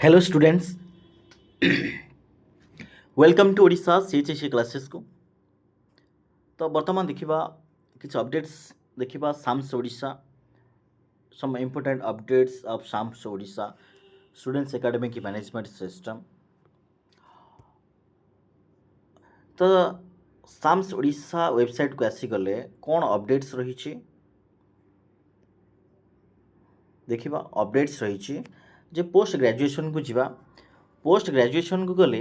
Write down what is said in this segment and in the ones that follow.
Hello students, welcome to Odisha CHSC classes को। तो वर्तमान देखिबा किछ अपडेट्स देखिबा SAMS Odisha, some important updates of SAMS Odisha students academic management system. तो साम्स ओडिशा वेबसाइट को आसी गले कौन अपडेट्स रही छी देखिबा। अपडेट्स रही छी जे पोस्ट ग्रेजुएशन को जिबा, पोस्ट ग्रेजुएशन को गले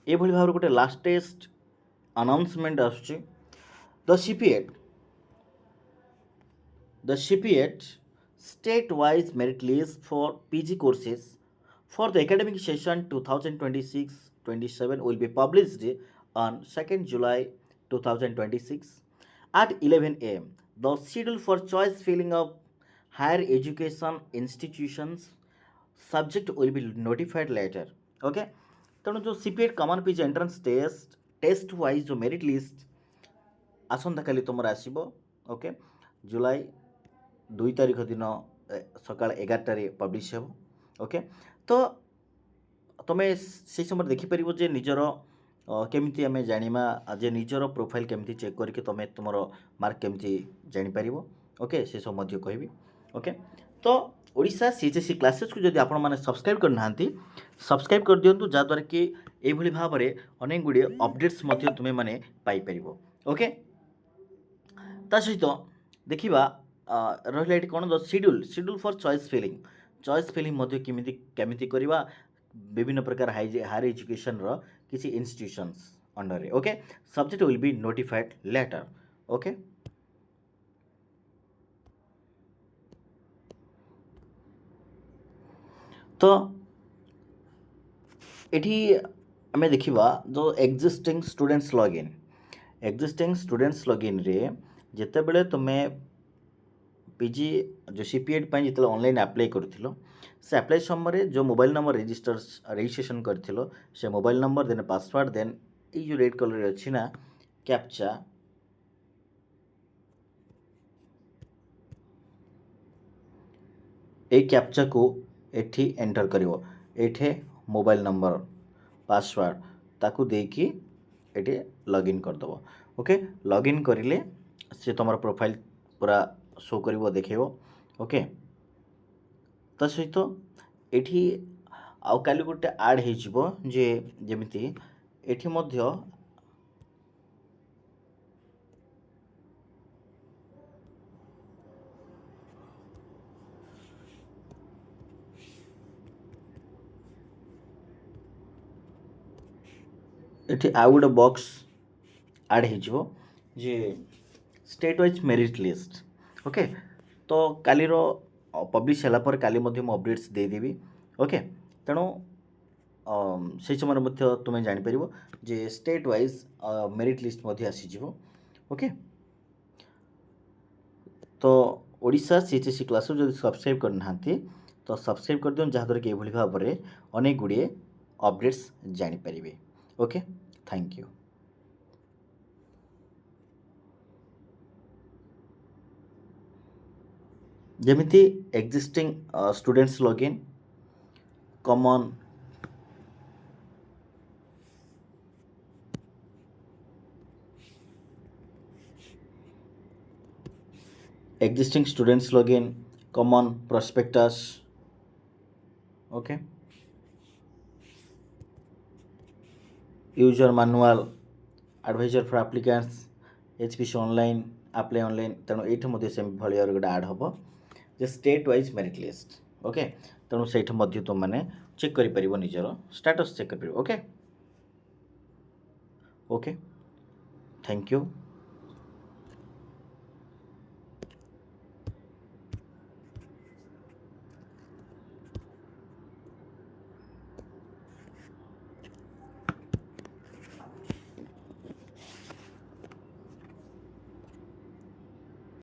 एभली भाव गोटे लास्टेस्ट अनाउंसमेंट आसुची। The CPET state-wise merit list for PG courses for the academic session 2026-27 will be published on 2nd July 2026 at 11 a.m. The schedule for choice filling of higher education institutions subject will be notified later. Okay, ତେଣୁ जो CPET कमन PG entrance taste wise जो merit list आसंता काली तुम आसब। Okay, जुलाई 2 तारिख दिन सका 11टार publish हो। Okay, तो तुम्हें से समय देखिपर जे निजर केमिति आम जाना जे निजर प्रोफाइल केमिति चेक करके तुम्हें तुम मार्क केमिति जापर। ओके, से सब कहबी। ओके, तो ओडिशा सीएचएससी क्लासेस को जब आपण मैंने सब्सक्राइब करना सब्सक्राइब कर दिंतु, जहाँद्वारा कि यही भाव में अनेक गुड़े अपडेट्स तुम्हें मैंने पाइपर। ओके, ता सहित देखा रहा ये कौन the schedule for choice filling केमिति करवा विभिन्न प्रकार हायर एजुकेशन रो किसी institutions under. Okay, subject will be notified later. Okay, तो एठी आम देखा जो एक्जिस्टिंग स्टूडेंट्स लॉगिन रे जिते बड़े तुम्हें पीजी जो CPET जो ऑनलाइन अप्लाई कर से अप्लाई समय जो मोबाइल नंबर रजिस्ट्रेशन कर से mobile number then password then ये जो रेड कलर अच्छी ना कैप्चा ए कैप्चा को एठी एंटर करिवो। एठे मोबाइल नंबर पासवर्ड ताकू देकी एठी लॉगिन कर दबो। ओके, लॉगिन करिले से तुम प्रोफाइल पूरा शो करिवो देखिवो। ओके, ता सहित एठी आउ काली गोटे ऐड हे जिवो जे जेमिति एठी मध्य एठी आउ गोटे बॉक्स ऐड हो जे state wise merit list. Okay, तो काली पब्लिश है काली अपडेट्स देदेवी। ओके, तेणु से समय तुम्हें जापर जे स्टेट वाइज मेरिट लिस्ट आसीज। ओके, तो ओडिशा सीएचएससी क्लास जो सब्सक्राइब करना तो सब्सक्राइब कर दिखाँ, जहाँद्वारा कि ये भाव में अनेक गुड़े अपडेट्स जापर। Okay, thank you. जमिति existing students login common existing students login common prospectus. Okay, user manual advisor for applicants HPC online apply online। तेणु ये से भाई गोटे आड हम जे state wise merit list. Okay, तेणु से तुमने चेक कर निजर स्टेटस चेक कर। Okay, okay, thank you.